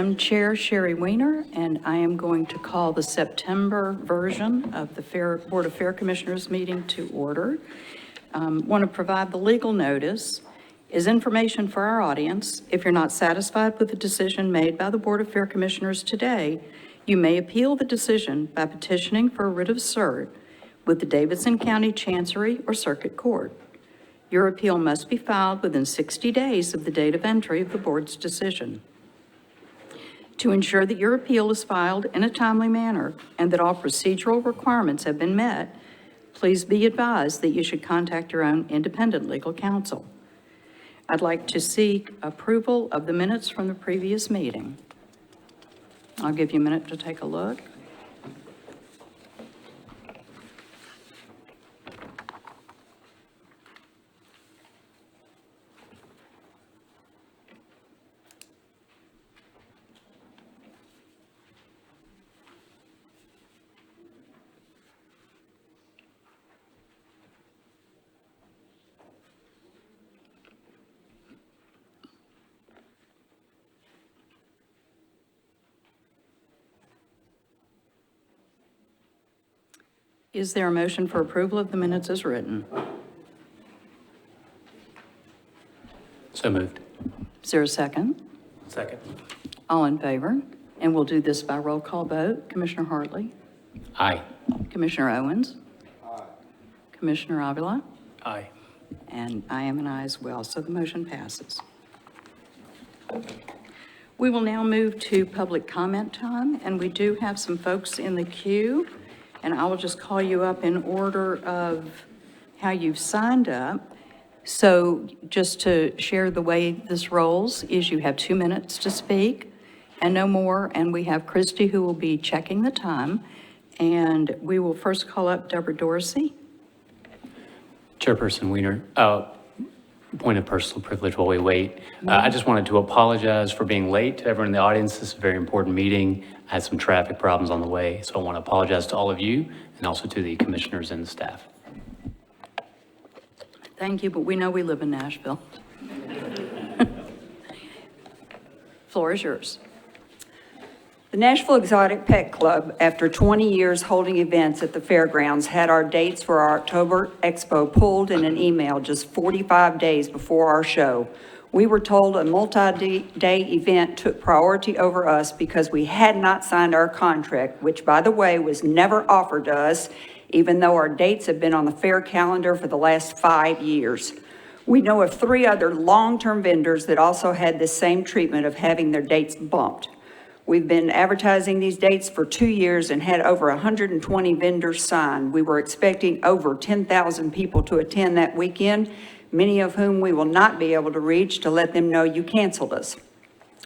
am Chair Sherry Weiner, and I am going to call the September version of the Board of Fair Commissioners meeting to order. Want to provide the legal notice is information for our audience. If you're not satisfied with the decision made by the Board of Fair Commissioners today, you may appeal the decision by petitioning for a writ of cert with the Davidson County Chancery or Circuit Court. Your appeal must be filed within 60 days of the date of entry of the board's decision. To ensure that your appeal is filed in a timely manner and that all procedural requirements have been met, please be advised that you should contact your own independent legal counsel. I'd like to seek approval of the minutes from the previous meeting. I'll give you a minute to take a look. Is there a motion for approval of the minutes as written? So moved. Is there a second? Second. All in favor? And we'll do this by roll call vote. Commissioner Hartley? Aye. Commissioner Owens? Aye. Commissioner Avila? Aye. And I am an aye as well, so the motion passes. We will now move to public comment time, and we do have some folks in the queue, and I will just call you up in order of how you've signed up. So just to share the way this rolls is you have 2 minutes to speak and no more, and we have Christy who will be checking the time, and we will first call up Deborah Dorsey. Chairperson Weiner, point of personal privilege while we wait. I just wanted to apologize for being late to everyone in the audience. This is a very important meeting. I had some traffic problems on the way, so I want to apologize to all of you and also to the commissioners and the staff. Thank you, but we know we live in Nashville. Floor is yours. The Nashville Exotic Pet Club, after 20 years holding events at the Fairgrounds, had our dates for our October Expo pulled in an email just 45 days before our show. We were told a multi-day event took priority over us because we had not signed our contract, which, by the way, was never offered to us, even though our dates have been on the fair calendar for the last 5 years. We know of 3 other long-term vendors that also had this same treatment of having their dates bumped. We've been advertising these dates for 2 years and had over 120 vendors signed. We were expecting over 10,000 people to attend that weekend, many of whom we will not be able to reach to let them know you canceled us.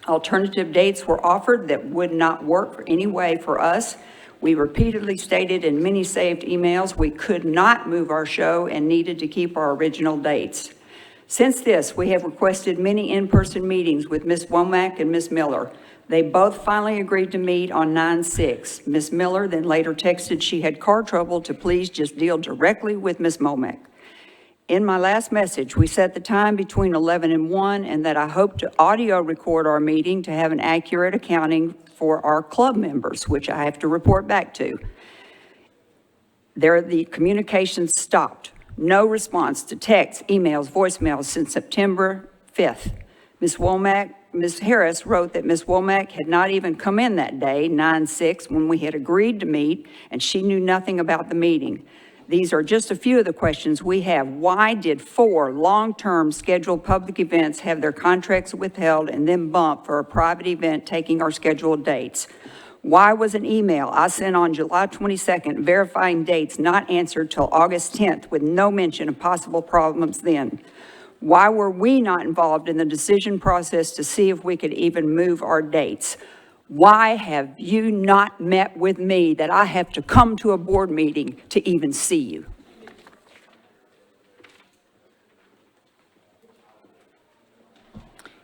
Alternative dates were offered that would not work for any way for us. We repeatedly stated in many saved emails we could not move our show and needed to keep our original dates. Since this, we have requested many in-person meetings with Ms. Womack and Ms. Miller. They both finally agreed to meet on 9/6. Ms. Miller then later texted she had car trouble to please just deal directly with Ms. Womack. In my last message, we set the time between 11 and 1 and that I hope to audio record our meeting to have an accurate accounting for our club members, which I have to report back to. The communication stopped. No response to texts, emails, voicemails since September 5th. Ms. Harris wrote that Ms. Womack had not even come in that day, 9/6, when we had agreed to meet, and she knew nothing about the meeting. These are just a few of the questions we have. Why did 4 long-term scheduled public events have their contracts withheld and then bumped for a private event taking our scheduled dates? Why was an email I sent on July 22nd verifying dates not answered till August 10th with no mention of possible problems then? Why were we not involved in the decision process to see if we could even move our dates? Why have you not met with me that I have to come to a board meeting to even see you?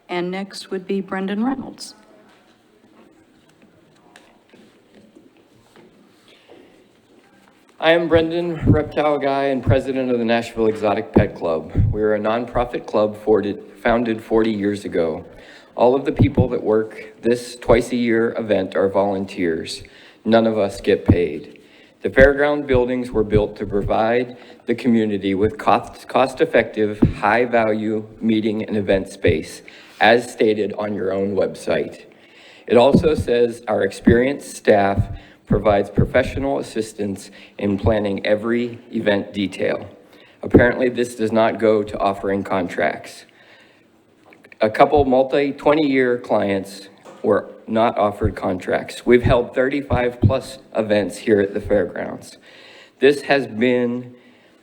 And next would be Brendan Reynolds. I am Brendan, reptile guy and president of the Nashville Exotic Pet Club. We are a nonprofit club founded 40 years ago. All of the people that work this twice-a-year event are volunteers. None of us get paid. The fairground buildings were built to provide the community with cost-effective, high-value meeting and event space, as stated on your own website. It also says our experienced staff provides professional assistance in planning every event detail. Apparently, this does not go to offering contracts. A couple 20-year clients were not offered contracts. We've held 35 plus events here at the fairgrounds. This has been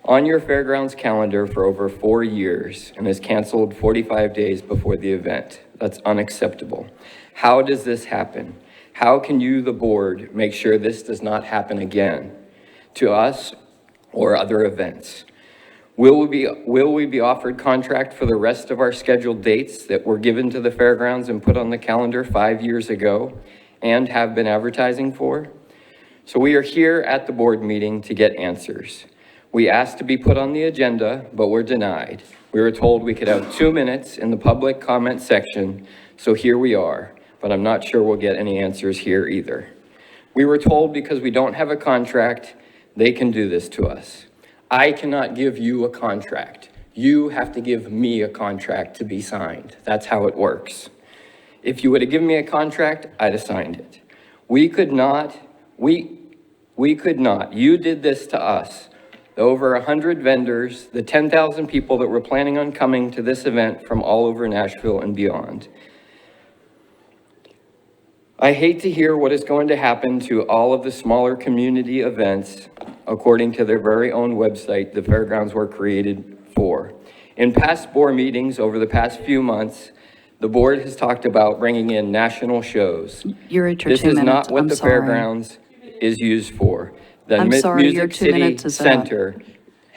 on your fairgrounds calendar for over 4 years and is canceled 45 days before the event. That's unacceptable. How does this happen? How can you, the board, make sure this does not happen again to us or other events? Will we be offered contract for the rest of our scheduled dates that were given to the fairgrounds and put on the calendar 5 years ago and have been advertising for? So we are here at the board meeting to get answers. We asked to be put on the agenda, but were denied. We were told we could have 2 minutes in the public comment section, so here we are, but I'm not sure we'll get any answers here either. We were told because we don't have a contract, they can do this to us. I cannot give you a contract. You have to give me a contract to be signed. That's how it works. If you would have given me a contract, I'd have signed it. We could not. You did this to us. The over 100 vendors, the 10,000 people that were planning on coming to this event from all over Nashville and beyond. I hate to hear what is going to happen to all of the smaller community events according to their very own website the fairgrounds were created for. In past board meetings over the past few months, the board has talked about bringing in national shows. You're at your 2 minutes. This is not what I'm the sorry. fairgrounds is used for. The I'm sorry, your Music 2 City minutes is up. Center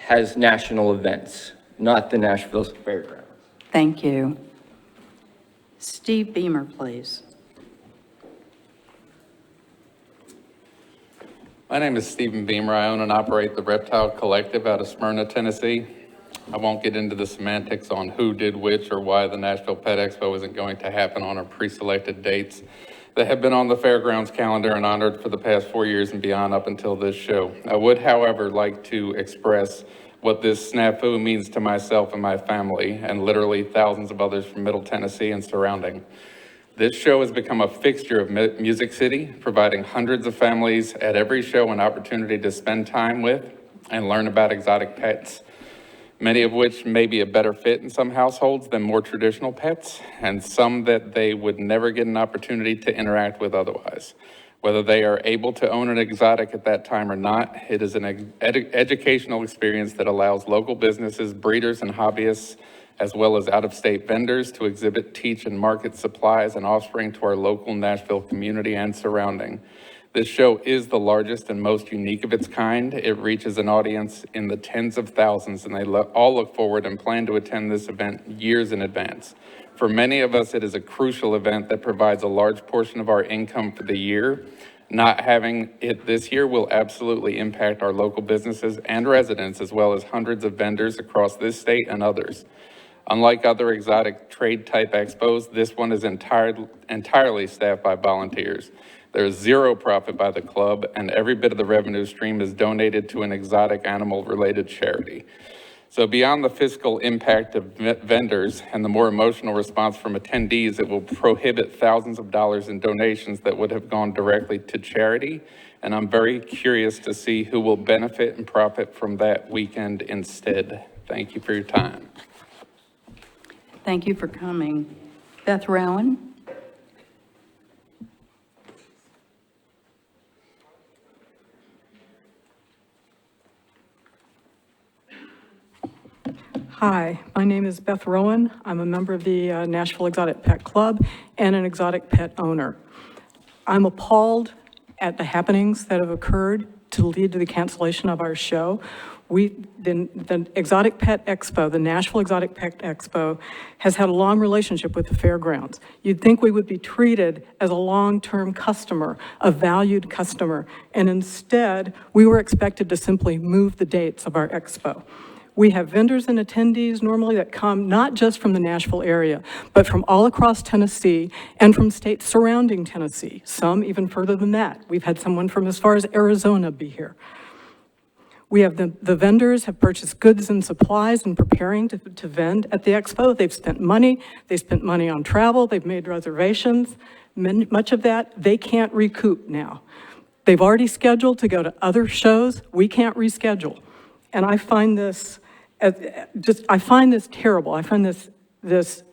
has national events, not the Nashville Fairgrounds. Thank you. Steve Beamer, please. My name is Stephen Beamer. I own and operate the Reptile Collective out of Smyrna, Tennessee. I won't get into the semantics on who did which or why the Nashville Pet Expo isn't going to happen on our pre-selected dates that have been on the fairgrounds calendar and honored for the past 4 years and beyond up until this show. I would, however, like to express what this snafu means to myself and my family, and literally thousands of others from Middle Tennessee and surrounding. This show has become a fixture of Music City, providing hundreds of families at every show an opportunity to spend time with and learn about exotic pets, many of which may be a better fit in some households than more traditional pets, and some that they would never get an opportunity to interact with otherwise. Whether they are able to own an exotic at that time or not, it is an educational experience that allows local businesses, breeders, and hobbyists, as well as out-of-state vendors to exhibit, teach, and market supplies and offspring to our local Nashville community and surrounding. This show is the largest and most unique of its kind. It reaches an audience in the tens of thousands, and they all look forward and plan to attend this event years in advance. For many of us, it is a crucial event that provides a large portion of our income for the year. Not having it this year will absolutely impact our local businesses and residents, as well as hundreds of vendors across this state and others. Unlike other exotic trade type expos, this one is entirely staffed by volunteers. There is zero profit by the club, and every bit of the revenue stream is donated to an exotic animal related charity. So beyond the fiscal impact of vendors and the more emotional response from attendees, it will prohibit thousands of dollars in donations that would have gone directly to charity. And I'm very curious to see who will benefit and profit from that weekend instead. Thank you for your time. Thank you for coming. Beth Rowan? Hi, my name is Beth Rowan. I'm a member of the Nashville Exotic Pet Club and an exotic pet owner. I'm appalled at the happenings that have occurred to lead to the cancellation of our show. The Exotic Pet Expo, the Nashville Exotic Pet Expo, has had a long relationship with the fairgrounds. You'd think we would be treated as a long-term customer, a valued customer, and instead, we were expected to simply move the dates of our expo. We have vendors and attendees normally that come not just from the Nashville area, but from all across Tennessee and from states surrounding Tennessee, some even further than that. We've had someone from as far as Arizona be here. We have the vendors have purchased goods and supplies and preparing to vend at the expo. They've spent money. They spent money on travel. They've made reservations. Much of that they can't recoup now. They've already scheduled to go to other shows. We can't reschedule. And I find this I find this terrible. I find this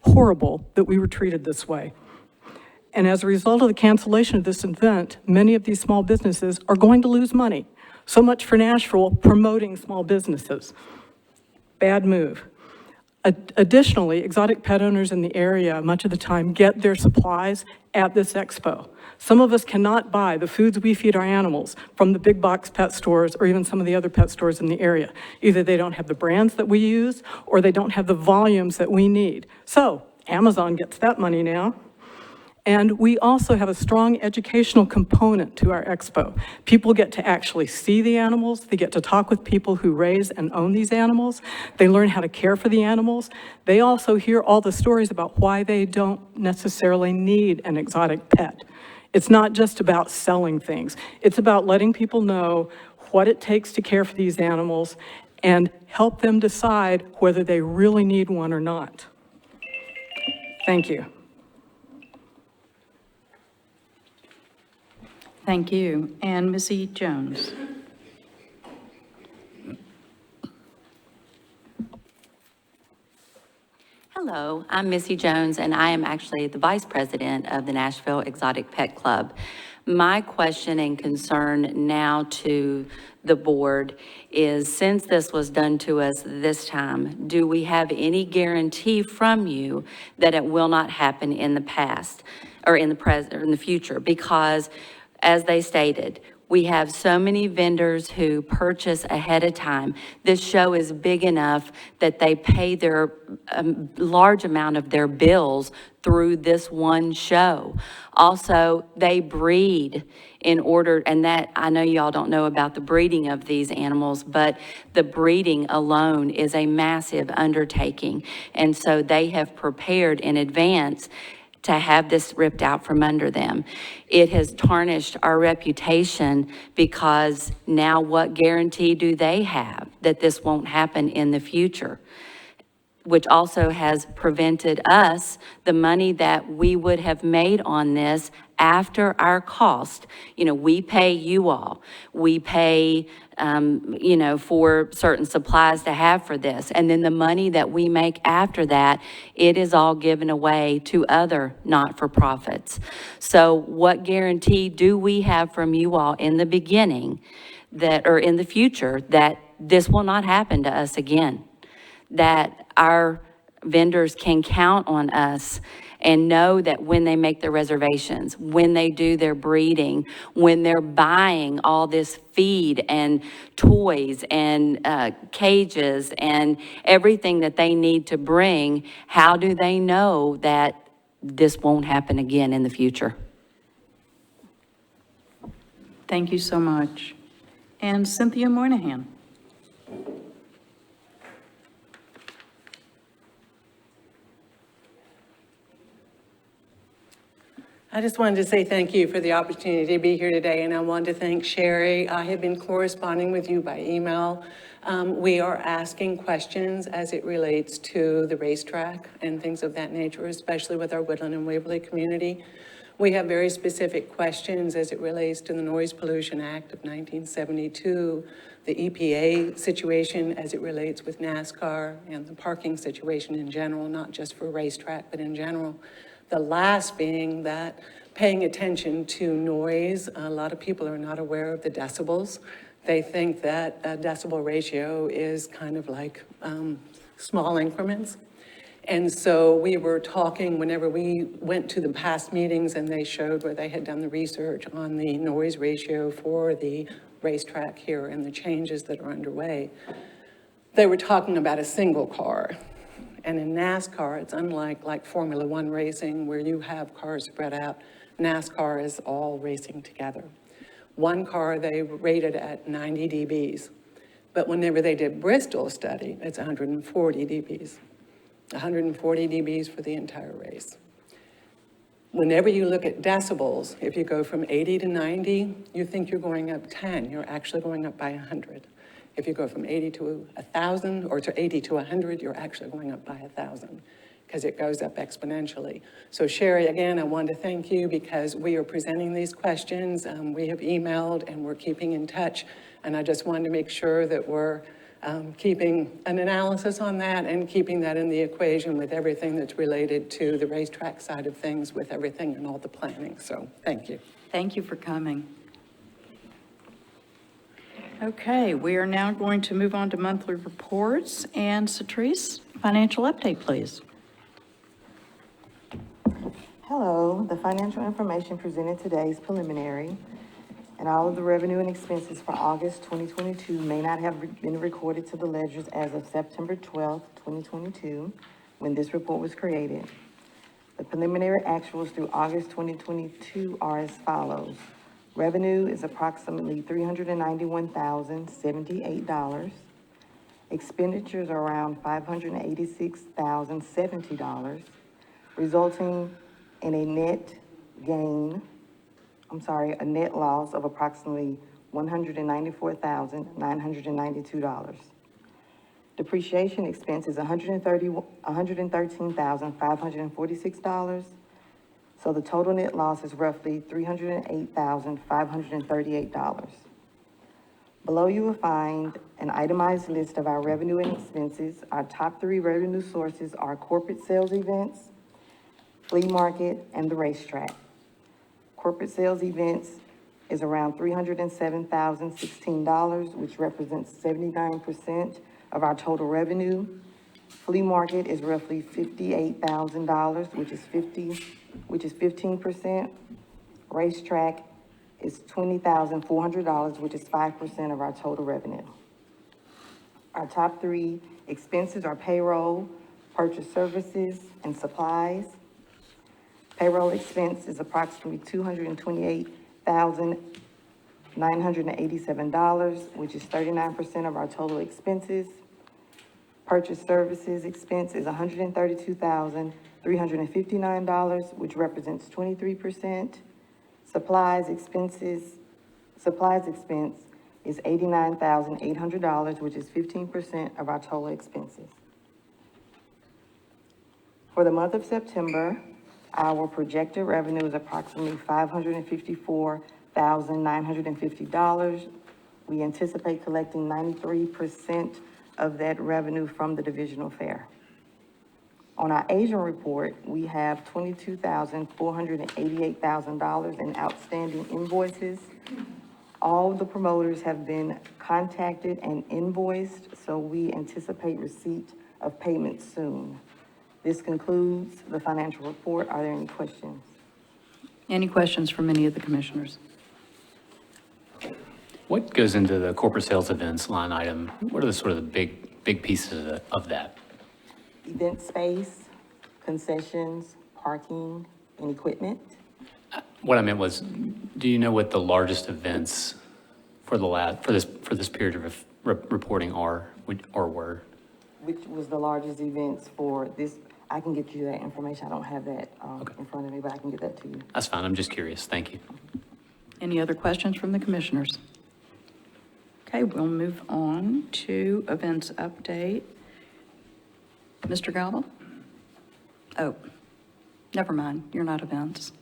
horrible that we were treated this way. And as a result of the cancellation of this event, many of these small businesses are going to lose money. So much for Nashville promoting small businesses. Bad move. Additionally, exotic pet owners in the area, much of the time, get their supplies at this expo. Some of us cannot buy the foods we feed our animals from the big box pet stores or even some of the other pet stores in the area. Either they don't have the brands that we use or they don't have the volumes that we need. So Amazon gets that money now. And we also have a strong educational component to our expo. People get to actually see the animals. They get to talk with people who raise and own these animals. They learn how to care for the animals. They also hear all the stories about why they don't necessarily need an exotic pet. It's not just about selling things. It's about letting people know what it takes to care for these animals and help them decide whether they really need one or not. Thank you. Thank you. And Ms. E. Jones. Hello, I'm Missy Jones, and I am actually the Vice President of the Nashville Exotic Pet Club. My question and concern now to the board is, since this was done to us this time, do we have any guarantee from you that it will not happen in the past or in the present or in the future? Because as they stated, we have so many vendors who purchase ahead of time. This show is big enough that they pay their large amount of their bills through this one show. Also, they breed in order, and that, I know y'all don't know about the breeding of these animals, but the breeding alone is a massive undertaking. And so they have prepared in advance to have this ripped out from under them. It has tarnished our reputation because now what guarantee do they have that this won't happen in the future? Which also has prevented us the money that we would have made on this after our cost. You know, we pay you all. We pay, you know, for certain supplies to have for this. And then the money that we make after that, it is all given away to other not-for-profits. So what guarantee do we have from you all in the beginning that, or in the future, that this will not happen to us again? That our vendors can count on us and know that when they make their reservations, when they do their breeding, when they're buying all this feed and toys and cages and everything that they need to bring, how do they know that this won't happen again in the future? Thank you so much. And Cynthia Moynihan. I just wanted to say thank you for the opportunity to be here today, and I wanted to thank Sherry. I have been corresponding with you by email. We are asking questions as it relates to the racetrack and things of that nature, especially with our Woodland and Waverly community. We have very specific questions as it relates to the Noise Pollution Act of 1972, the EPA situation as it relates with NASCAR, and the parking situation in general, not just for racetrack, but in general. The last being that paying attention to noise, a lot of people are not aware of the decibels. They think that a decibel ratio is kind of like small increments. And so we were talking whenever we went to the past meetings and they showed where they had done the research on the noise ratio for the racetrack here and the changes that are underway. They were talking about a single car. And in NASCAR, it's unlike like Formula One racing where you have cars spread out. NASCAR is all racing together. One car they rated at 90 dBs. But whenever they did Bristol's study, it's 140 dBs. 140 dBs for the entire race. Whenever you look at decibels, if you go from 80 to 90, you think you're going up 10. You're actually going up by 100. If you go from 80 to 1,000 or to 80 to 100, you're actually going up by 1,000 because it goes up exponentially. So Sherry, again, I want to thank you because we are presenting these questions. We have emailed and we're keeping in touch. And I just wanted to make sure that we're keeping an analysis on that and keeping that in the equation with everything that's related to the racetrack side of things with everything and all the planning. So thank you. Thank you for coming. Okay, we are now going to move on to monthly reports. And Satrice, financial update, please. Hello, the financial information presented today is preliminary, and all of the revenue and expenses for August 2022 may not have been recorded to the ledgers as of September 12th, 2022, when this report was created. The preliminary actuals through August 2022 are as follows. Revenue is approximately $391,078. Expenditures are around $586,070, resulting in a net loss of approximately $194,992. Depreciation expense is $113,546. So the total net loss is roughly $308,538. Below you will find an itemized list of our revenue and expenses. Our top 3 revenue sources are corporate sales events, flea market, and the racetrack. Corporate sales events is around $307,016, which represents 79% of our total revenue. Flea market is roughly $58,000, which is 15%. Racetrack is $20,400, which is 5% of our total revenue. Our top 3 expenses are payroll, purchase services, and supplies. Payroll expense is approximately $228,987, which is 39% of our total expenses. Purchase services expense is $132,359, which represents 23%. Supplies expense is $89,800, which is 15% of our total expenses. For the month of September, our projected revenue is approximately $554,950. We anticipate collecting 93% of that revenue from the divisional fair. On our Asian report, we have $22,488,000 in outstanding invoices. All the promoters have been contacted and invoiced, so we anticipate receipt of payment soon. This concludes the financial report. Are there any questions? Any questions from any of the commissioners? What goes into the corporate sales events line item? What are the sort of the big pieces of that? Event space, concessions, parking, and equipment. What I meant was, do you know what the largest events for this period of reporting are or were? Which was the largest events for this? I can get you that information. I don't have that in front of me, but I can get that to you. That's fine. I'm just curious. Thank you. Any other questions from the commissioners? Okay, we'll move on to events update. Mr. Gobble? Oh, never mind. You're not events.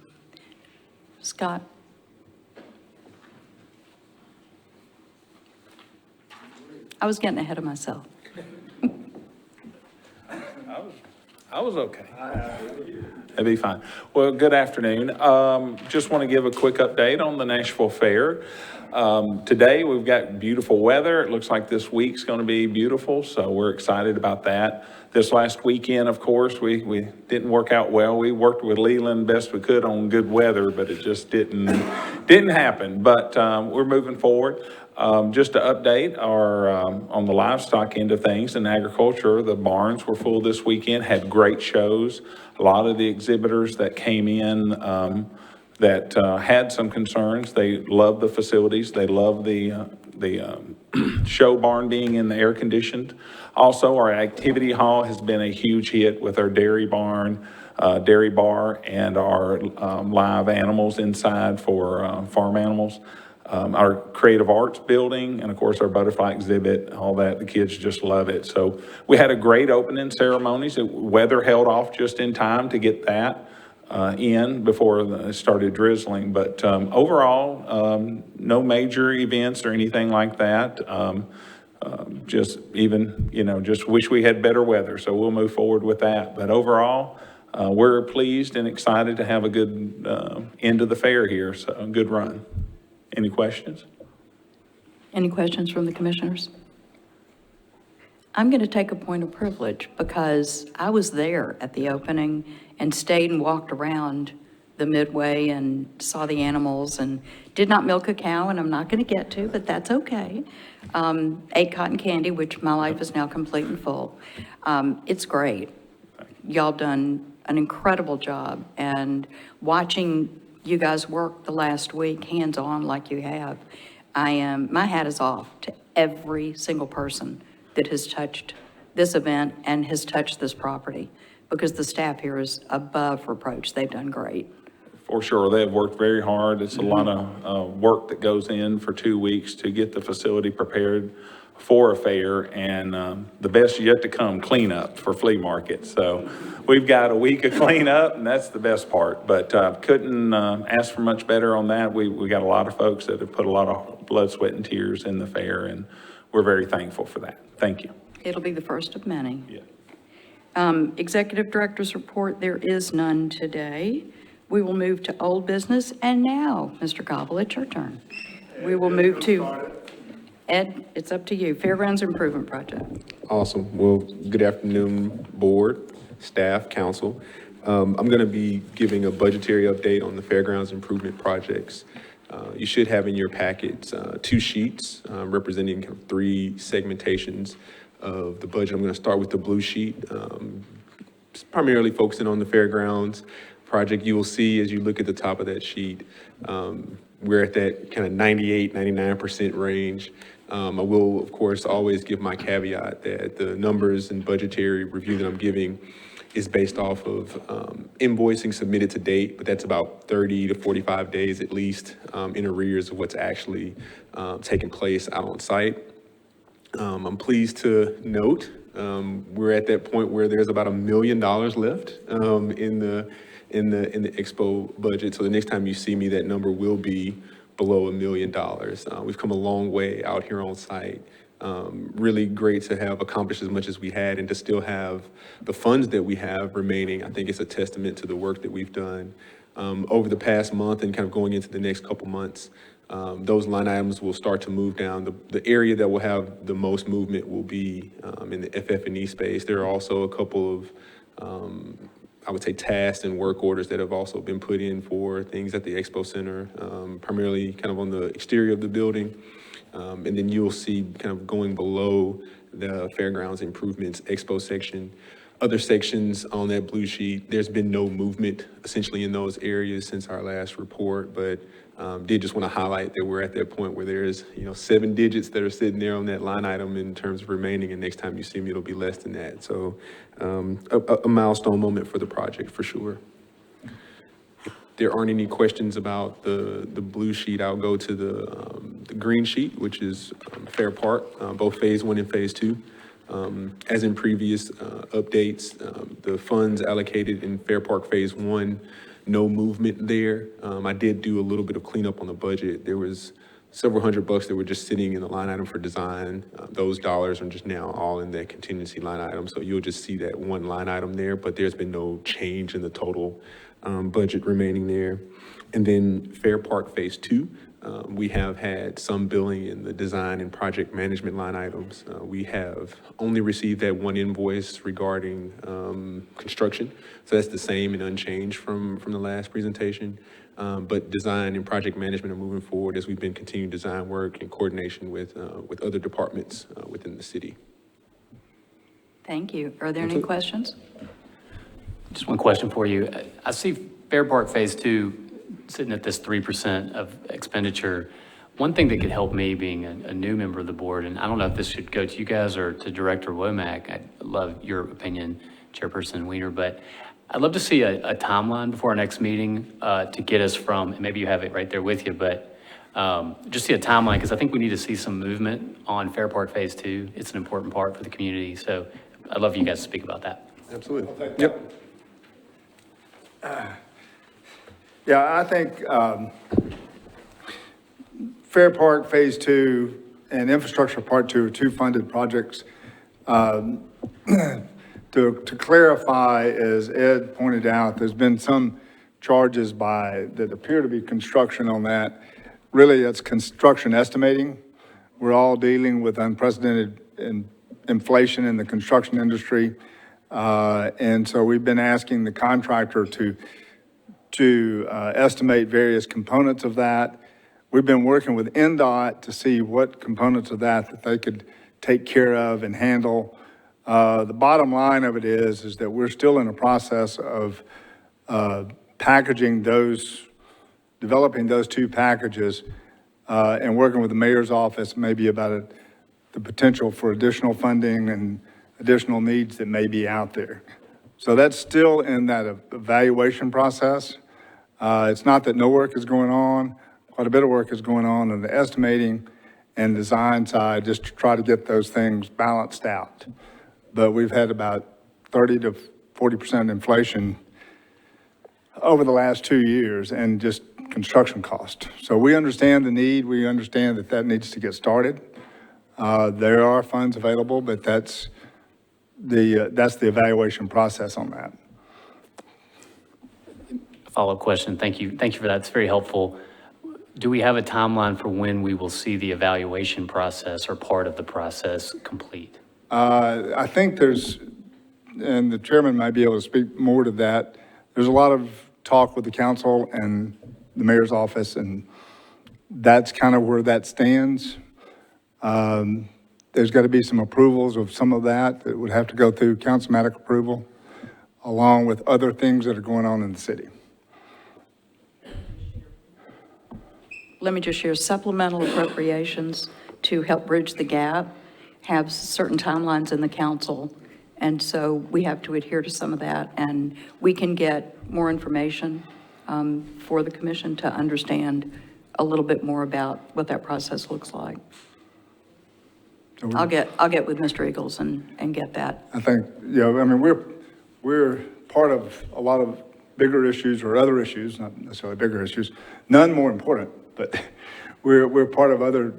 Scott? I was getting ahead of myself. I was okay. That'd be fine. Well, good afternoon. Just want to give a quick update on the Nashville Fair. Today, we've got beautiful weather. It looks like this week's going to be beautiful, so we're excited about that. This last weekend, of course, we didn't work out well. We worked with Leland best we could on good weather, but it just didn't happen. But we're moving forward. Just to update on the livestock end of things in agriculture, the barns were full this weekend, had great shows. A lot of the exhibitors that came in that had some concerns, they love the facilities, they love the show barn being in the air conditioned. Also, our activity hall has been a huge hit with our dairy barn, dairy bar, and our live animals inside for farm animals. Our creative arts building, and of course our butterfly exhibit, all that, the kids just love it. So we had a great opening ceremonies. The weather held off just in time to get that in before it started drizzling. But overall, no major events or anything like that. Just even, just wish we had better weather. So we'll move forward with that. But overall, we're pleased and excited to have a good end of the fair here. So a good run. Any questions? Any questions from the commissioners? I'm going to take a point of privilege because I was there at the opening and stayed and walked around the midway and saw the animals and did not milk a cow, and I'm not going to get to, but that's okay. Ate cotton candy, which my life is now complete and full. It's great. Y'all done an incredible job, and watching you guys work the last week hands-on like you have, my hat is off to every single person that has touched this event and has touched this property, because the staff here is above reproach. They've done great. For sure, they've worked very hard. It's a lot of work that goes in for 2 weeks to get the facility prepared for a fair, and the best yet to come, cleanup for flea market. So we've got a week of cleanup, and that's the best part. But couldn't ask for much better on that. We got a lot of folks that have put a lot of blood, sweat, and tears in the fair, and we're very thankful for that. Thank you. It'll be the first of many. Yeah. Executive Director's report, there is none today. We will move to old business, and now, Mr. Gobble, it's your turn. We will move to, Ed, it's up to you, Fairgrounds Improvement Project. Awesome. Well, good afternoon, board, staff, council. I'm going to be giving a budgetary update on the Fairgrounds Improvement Projects. You should have in your packets 2 sheets representing kind of 3 segmentations of the budget. I'm going to start with the blue sheet, primarily focusing on the Fairgrounds project. You will see as you look at the top of that sheet, we're at that kind of 98, 99% range. I will, of course, always give my caveat that the numbers and budgetary review that I'm giving is based off of invoicing submitted to date, but that's about 30 to 45 days at least in arrears of what's actually taking place out on site. I'm pleased to note we're at that point where there's about $1 million left in the Expo budget. So the next time you see me, that number will be below $1 million. We've come a long way out here on site. Really great to have accomplished as much as we had and to still have the funds that we have remaining. I think it's a testament to the work that we've done over the past month and kind of going into the next couple months. Those line items will start to move down. The area that will have the most movement will be in the FF&E space. There are also a couple of I would say tasks and work orders that have also been put in for things at the Expo Center, primarily kind of on the exterior of the building. And then you'll see kind of going below the Fairgrounds Improvements Expo section. Other sections on that blue sheet, there's been no movement essentially in those areas since our last report, but did just want to highlight that we're at that point where there's 7 digits that are sitting there on that line item in terms of remaining, and next time you see me, it'll be less than that. So a milestone moment for the project for sure. If there aren't any questions about the blue sheet, I'll go to the green sheet, which is Fair Park, both Phase 1 and Phase 2. As in previous updates, the funds allocated in Fair Park Phase 1, no movement there. I did do a little bit of cleanup on the budget. There was several $100 that were just sitting in the line item for design. Those dollars are just now all in that contingency line item. So you'll just see that one line item there, but there's been no change in the total budget remaining there. And then Fair Park Phase 2, we have had some billing in the design and project management line items. We have only received that one invoice regarding construction. So that's the same and unchanged from the last presentation. But design and project management are moving forward as we've been continuing design work in coordination with other departments within the city. Thank you. Are there any questions? Just one question for you. I see Fair Park Phase 2 sitting at this 3% of expenditure. One thing that could help me being a new member of the board, and I don't know if this should go to you guys or to Director Womack, I'd love your opinion, Chairperson Weiner, but I'd love to see a timeline before our next meeting to get us from, and maybe you have it right there with you, but just see a timeline, because I think we need to see some movement on Fair Park Phase 2. It's an important part for the community, so I'd love you guys to speak about that. Absolutely. Yep. Yeah, I think Fair Park Phase 2 and Infrastructure Part 2 are two funded projects. To clarify, as Ed pointed out, there's been some charges that appear to be construction on that. Really, that's construction estimating. We're all dealing with unprecedented inflation in the construction industry. And so we've been asking the contractor to estimate various components of that. We've been working with NDOT to see what components of that they could take care of and handle. The bottom line of it is that we're still in a process of packaging those, developing those two packages, and working with the mayor's office maybe about the potential for additional funding and additional needs that may be out there. So that's still in that evaluation process. It's not that no work is going on. Quite a bit of work is going on in the estimating and design side just to try to get those things balanced out. But we've had about 30 to 40% inflation over the last 2 years and just construction cost. So we understand the need. We understand that needs to get started. There are funds available, but that's the evaluation process on that. Follow-up question. Thank you. Thank you for that. It's very helpful. Do we have a timeline for when we will see the evaluation process or part of the process complete? I think and the chairman might be able to speak more to that. There's a lot of talk with the council and the mayor's office, and that's kind of where that stands. There's got to be some approvals of some of that would have to go through councilmatic approval, along with other things that are going on in the city. Let me just share supplemental appropriations to help bridge the gap, have certain timelines in the council. And so we have to adhere to some of that, and we can get more information for the commission to understand a little bit more about what that process looks like. So I'll get with Mr. Eagles and get that. I think, I mean, we're part of a lot of bigger issues or other issues, not necessarily bigger issues, none more important, but we're part of other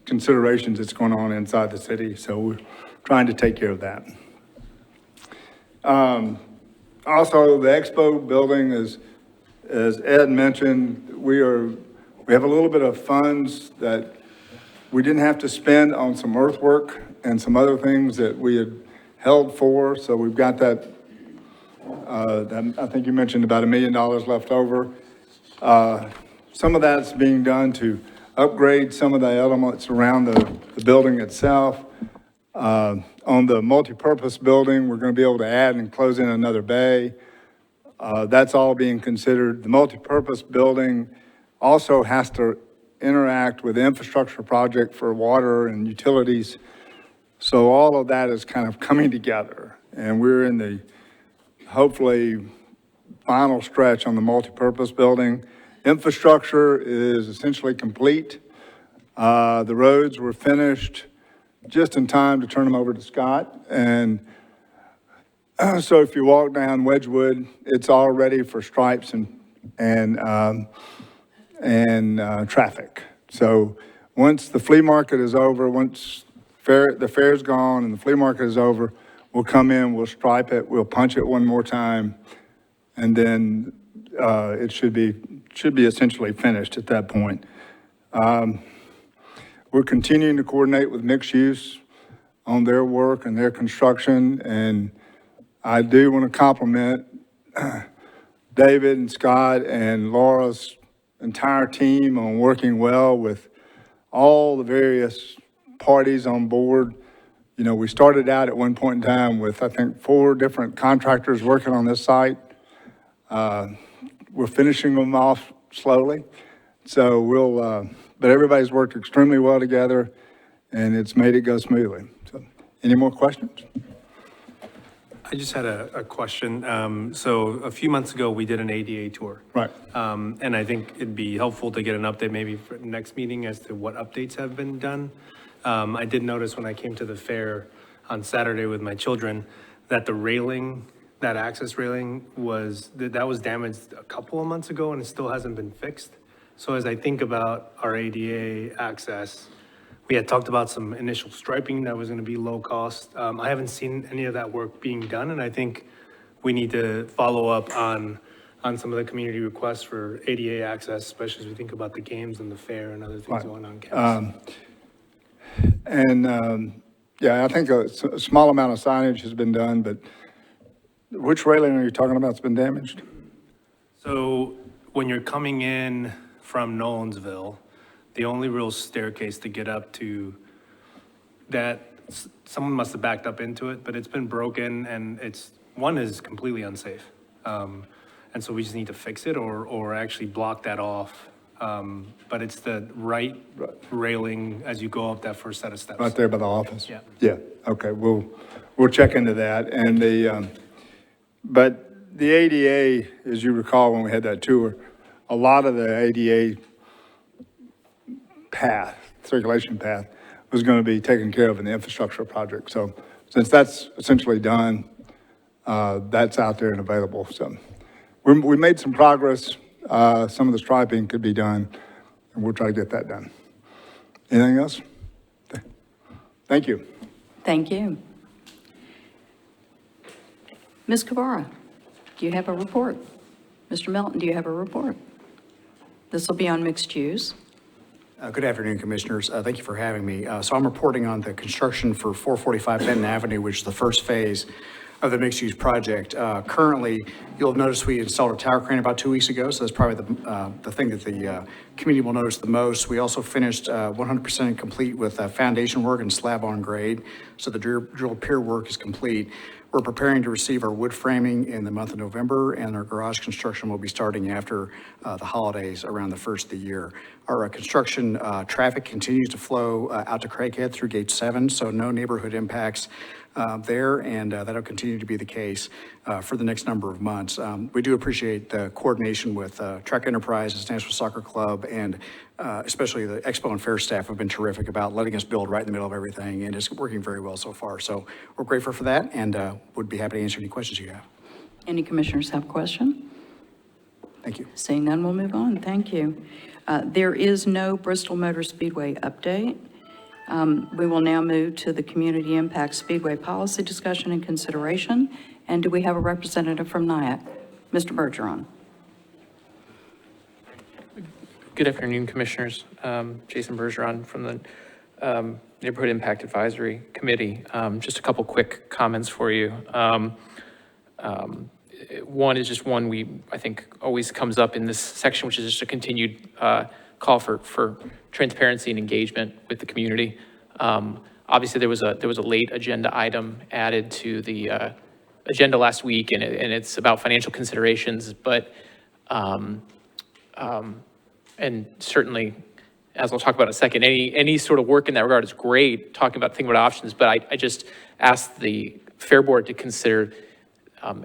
considerations that's going on inside the city, so we're trying to take care of that. Also, the Expo Building is, as Ed mentioned, we have a little bit of funds that we didn't have to spend on some earthwork and some other things that we had held for, so we've got that, I think you mentioned about $1 million left over. Some of that's being done to upgrade some of the elements around the building itself. On the multipurpose building, we're going to be able to add and close in another bay. That's all being considered. The multipurpose building also has to interact with the infrastructure project for water and utilities. So all of that is kind of coming together, and we're in the hopefully final stretch on the multipurpose building. Infrastructure is essentially complete. The roads were finished just in time to turn them over to Scott. And so if you walk down Wedgwood, it's all ready for stripes and traffic. So once the flea market is over, once the fair's gone and the flea market is over, we'll come in, we'll stripe it, we'll punch it one more time, and then it should be essentially finished at that point. We're continuing to coordinate with mixed use on their work and their construction, and I do want to compliment David and Scott and Laura's entire team on working well with all the various parties on board. You know, we started out at one point in time with, I think, 4 different contractors working on this site. We're finishing them off slowly. So we'll but everybody's worked extremely well together, and it's made it go smoothly. So, any more questions? I just had a question. So a few months ago, we did an ADA tour. Right. And I think it'd be helpful to get an update maybe for the next meeting as to what updates have been done. I did notice when I came to the fair on Saturday with my children that the railing, that access railing that was damaged a couple of months ago and it still hasn't been fixed. So as I think about our ADA access, we had talked about some initial striping that was going to be low cost. I haven't seen any of that work being done, and I think we need to follow up on some of the community requests for ADA access, especially as we think about the games and the fair and other things Right. going on campus. Yeah, I think a small amount of signage has been done, but which railing are you talking about that's been damaged? So when you're coming in from Nolensville, the only real staircase to get up to that, someone must have backed up into it, but it's been broken and one is completely unsafe. And so we just need to fix it or actually block that off. But it's the right railing as you go up that first set of steps. Right there by the office? Yeah. Yeah, okay, we'll check into that. And but the ADA, as you recall when we had that tour, a lot of the ADA circulation path was going to be taken care of in the infrastructure project. So since that's essentially done, that's out there and available. So we made some progress. Some of the striping could be done, and we'll try to get that done. Anything else? Thank you. Thank you. Ms. Kavara, do you have a report? Mr. Melton, do you have a report? This will be on mixed use. Good afternoon, Commissioners. Thank you for having me. So I'm reporting on the construction for 445 Benton Avenue, which is the first phase of the mixed-use project. Currently, you'll have noticed we installed a tower crane about 2 weeks ago, so that's probably the thing that the community will notice the most. We also finished 100% complete with foundation work and slab on grade, so the drill pier work is complete. We're preparing to receive our wood framing in the month of November, and our garage construction will be starting after the holidays around the first of the year. Our construction traffic continues to flow out to Craighead through Gate 7, so no neighborhood impacts there, and that'll continue to be the case for the next number of months. We do appreciate the coordination with Trek Enterprises, Nashville Soccer Club, and especially the Expo and Fair staff have been terrific about letting us build right in the middle of everything, and it's working very well so far. So we're grateful for that, and would be happy to answer any questions you have. Any commissioners have a question? Thank you. Seeing none, we'll move on. Thank you. There is no Bristol Motor Speedway update. We will now move to the Community Impact Speedway Policy Discussion and Consideration. And do we have a representative from NIAC? Mr. Bergeron. Good afternoon, Commissioners. Jason Bergeron from the Neighborhood Impact Advisory Committee. Just a couple quick comments for you. One is just one I think always comes up in this section, which is just a continued call for transparency and engagement with the community. Obviously, there was a late agenda item added to the agenda last week, and it's about financial considerations. But and certainly, as I'll talk about in a second, any sort of work in that regard is great. Thinking about options, but I just asked the Fair Board to consider.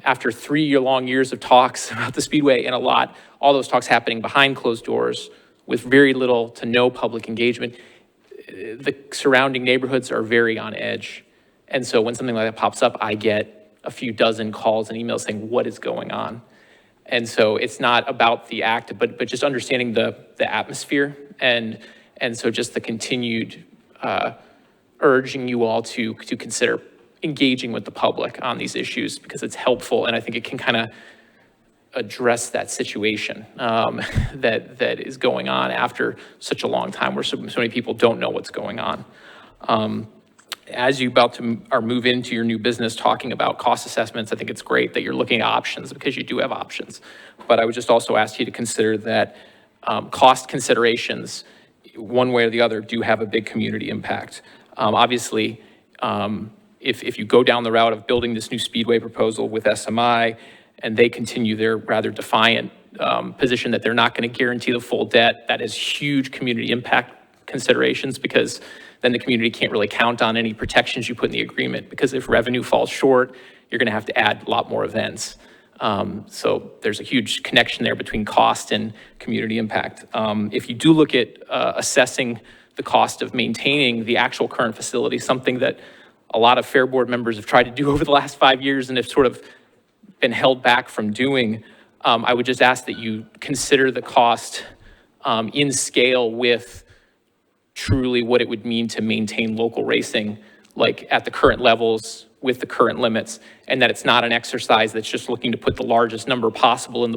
After 3 long years of talks about the Speedway and all those talks happening behind closed doors with very little to no public engagement, the surrounding neighborhoods are very on edge. And so when something like that pops up, I get a few dozen calls and emails saying, what is going on? And so it's not about the act, but just understanding the atmosphere. And so just the continued urging you all to consider engaging with the public on these issues, because it's helpful, and I think it can kind of address that situation that is going on after such a long time where so many people don't know what's going on. As you move into your new business talking about cost assessments, I think it's great that you're looking at options, because you do have options. But I would just also ask you to consider that cost considerations, one way or the other, do have a big community impact. Obviously, if you go down the route of building this new Speedway proposal with SMI, and they continue their rather defiant position that they're not going to guarantee the full debt. That is huge community impact considerations, because then the community can't really count on any protections you put in the agreement, because if revenue falls short, you're going to have to add a lot more events. So there's a huge connection there between cost and community impact. If you do look at assessing the cost of maintaining the actual current facility, something that a lot of Fair Board members have tried to do over the last 5 years and have sort of been held back from doing, I would just ask that you consider the cost in scale with truly what it would mean to maintain local racing, like at the current levels with the current limits, and that it's not an exercise that's just looking to put the largest number possible on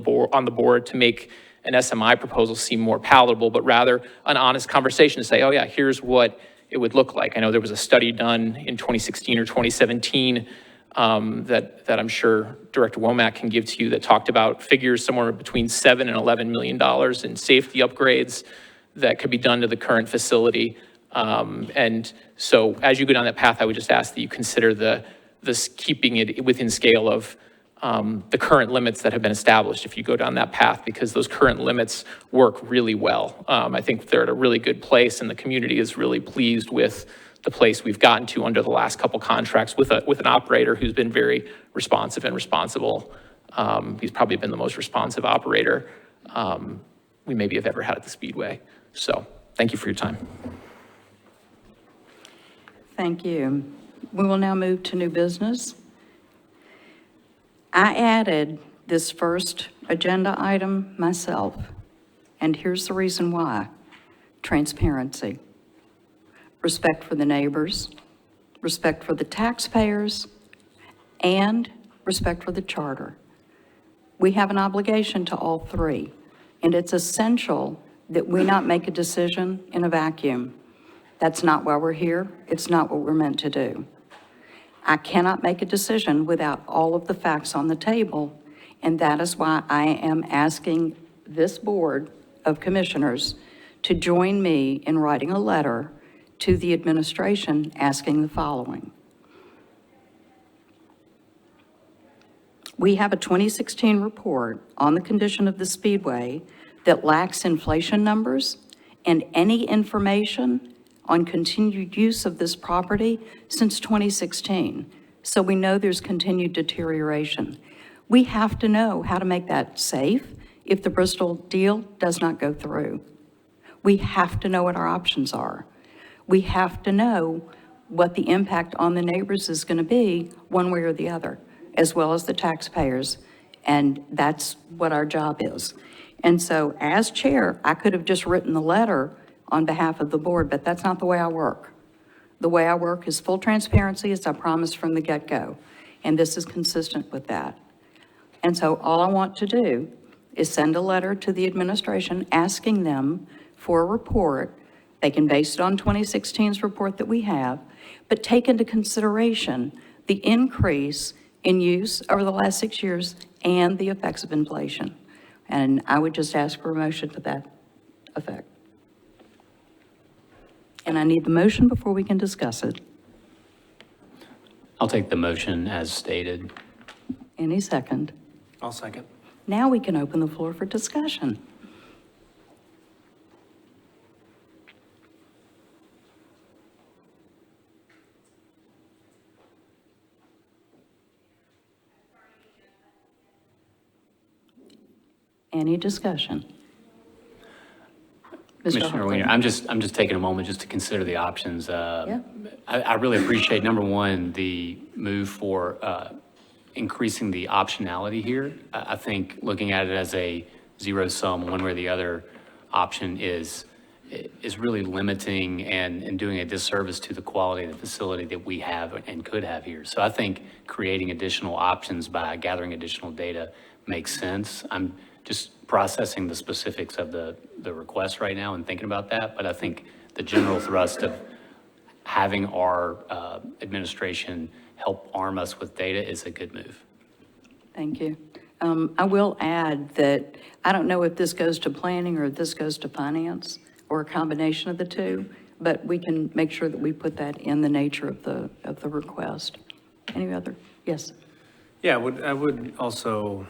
the board to make an SMI proposal seem more palatable, but rather an honest conversation to say, oh yeah, here's what it would look like. I know there was a study done in 2016 or 2017 that I'm sure Director Womack can give to you that talked about figures somewhere between $7 and $11 million in safety upgrades that could be done to the current facility. And so as you go down that path, I would just ask that you consider this keeping it within scale of the current limits that have been established if you go down that path, because those current limits work really well. I think they're at a really good place, and the community is really pleased with the place we've gotten to under the last couple contracts with an operator who's been very responsive and responsible. He's probably been the most responsive operator we maybe have ever had at the Speedway. So thank you for your time. Thank you. We will now move to new business. I added this first agenda item myself, and here's the reason why. Transparency, respect for the neighbors, respect for the taxpayers, and respect for the charter. We have an obligation to all three, and it's essential that we not make a decision in a vacuum. That's not why we're here. It's not what we're meant to do. I cannot make a decision without all of the facts on the table, and that is why I am asking this Board of Commissioners to join me in writing a letter to the administration asking the following. We have a 2016 report on the condition of the Speedway that lacks inflation numbers and any information on continued use of this property since 2016. So we know there's continued deterioration. We have to know how to make that safe if the Bristol deal does not go through. We have to know what our options are. We have to know what the impact on the neighbors is going to be one way or the other, as well as the taxpayers. And that's what our job is. And so as chair, I could have just written the letter on behalf of the board, but that's not the way I work. The way I work is full transparency, as I promised from the get-go, and this is consistent with that. And so all I want to do is send a letter to the administration asking them for a report. They can base it on 2016's report that we have, but take into consideration the increase in use over the last 6 years and the effects of inflation. And I would just ask for a motion to that effect. And I need the motion before we can discuss it. I'll take the motion as stated. Any second. I'll second. Now we can open the floor for discussion. Any discussion? Commissioner Weiner, I'm just taking a moment just to consider the options. I really appreciate, number one, the move for increasing the optionality here. I think looking at it as a zero sum, one way or the other option is really limiting and doing a disservice to the quality of the facility that we have and could have here. So I think creating additional options by gathering additional data makes sense. I'm just processing the specifics of the request right now and thinking about that, but I think the general thrust of having our administration help arm us with data is a good move. Thank you. I will add that I don't know if this goes to planning or if this goes to finance or a combination of the two, but we can make sure that we put that in the nature of the request. Any other? Yes. Yeah, I would also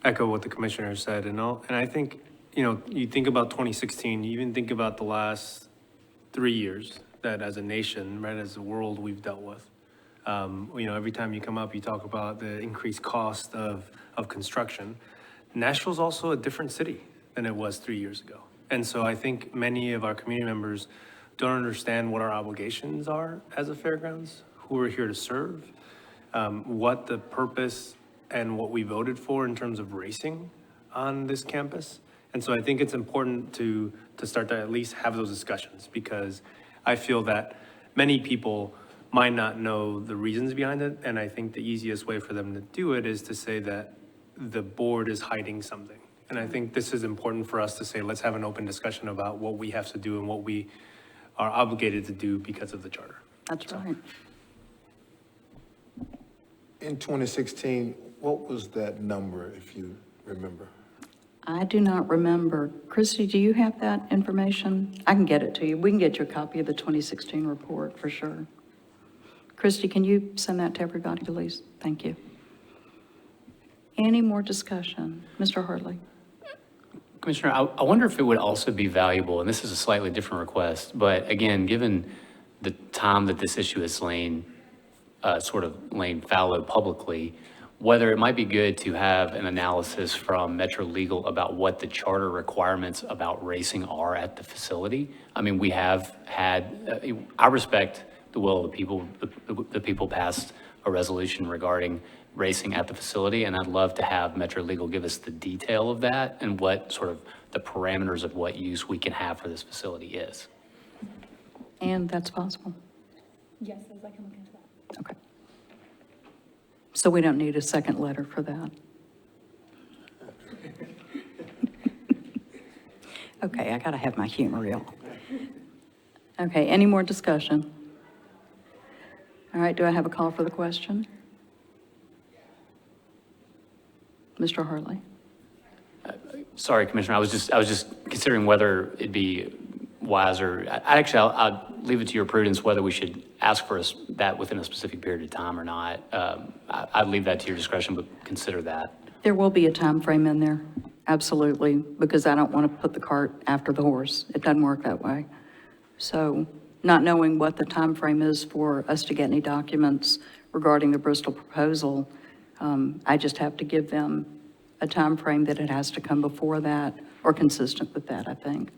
echo what the commissioner said, and I think, you think about 2016, you even think about the last 3 years that as a nation, right, as a world we've dealt with. Every time you come up, you talk about the increased cost of construction. Nashville's also a different city than it was 3 years ago. And so I think many of our community members don't understand what our obligations are as a fairgrounds, who we're here to serve, what the purpose and what we voted for in terms of racing on this campus. And so I think it's important to start to at least have those discussions, because I feel that many people might not know the reasons behind it. And I think the easiest way for them to do it is to say that the board is hiding something. And I think this is important for us to say, let's have an open discussion about what we have to do and what we are obligated to do because of the charter. That's right. In 2016, what was that number, if you remember? I do not remember. Christy, do you have that information? I can get it to you. We can get you a copy of the 2016 report for sure. Christy, can you send that to everybody, please? Thank you. Any more discussion? Mr. Hartley? Commissioner, I wonder if it would also be valuable, and this is a slightly different request, but again, given the time that this issue has lain fallow publicly, whether it might be good to have an analysis from Metro Legal about what the charter requirements about racing are at the facility. I mean, we have had, I respect the will of the people. The people passed a resolution regarding racing at the facility, and I'd love to have Metro Legal give us the detail of that and what sort of the parameters of what use we can have for this facility is. And that's possible. Yes, as I can look into that. Okay. So we don't need a second letter for that. Okay, I gotta have my humor reel. Okay, any more discussion? All right, do I have a call for the question? Mr. Hartley? Sorry, Commissioner, I was just considering whether it'd be wiser. I'll leave it to your prudence whether we should ask for that within a specific period of time or not. I'd leave that to your discretion, but consider that. There will be a time frame in there, absolutely, because I don't want to put the cart after the horse. It doesn't work that way. So not knowing what the time frame is for us to get any documents regarding the Bristol proposal, I just have to give them a time frame that it has to come before that or consistent with that, I think.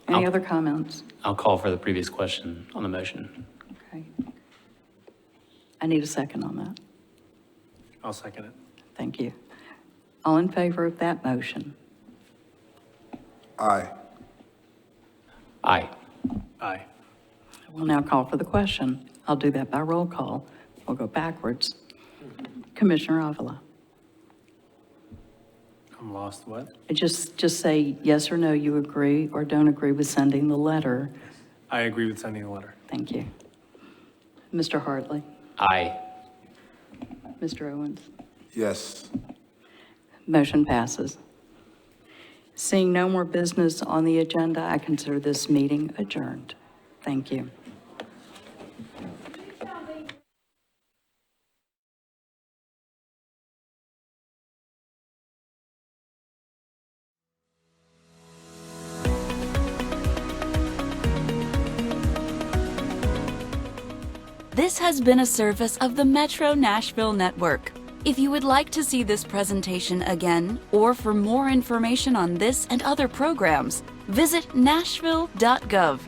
Any other comments? I'll call for the previous question on the motion. Okay. I need a second on that. I'll second it. Thank you. All in favor of that motion? Aye. Aye. Aye. I will now call for the question. I'll do that by roll call. We'll go backwards. Commissioner Avila. I'm lost, what? Just say yes or no, you agree or don't agree with sending the letter. I agree with sending the letter. Thank you. Mr. Hartley. Aye. Mr. Owens. Yes. Motion passes. Seeing no more business on the agenda, I consider this meeting adjourned. Thank you. This has been a service of the Metro Nashville Network. If you would like to see this presentation again, or for more information on this and other programs, visit nashville.gov.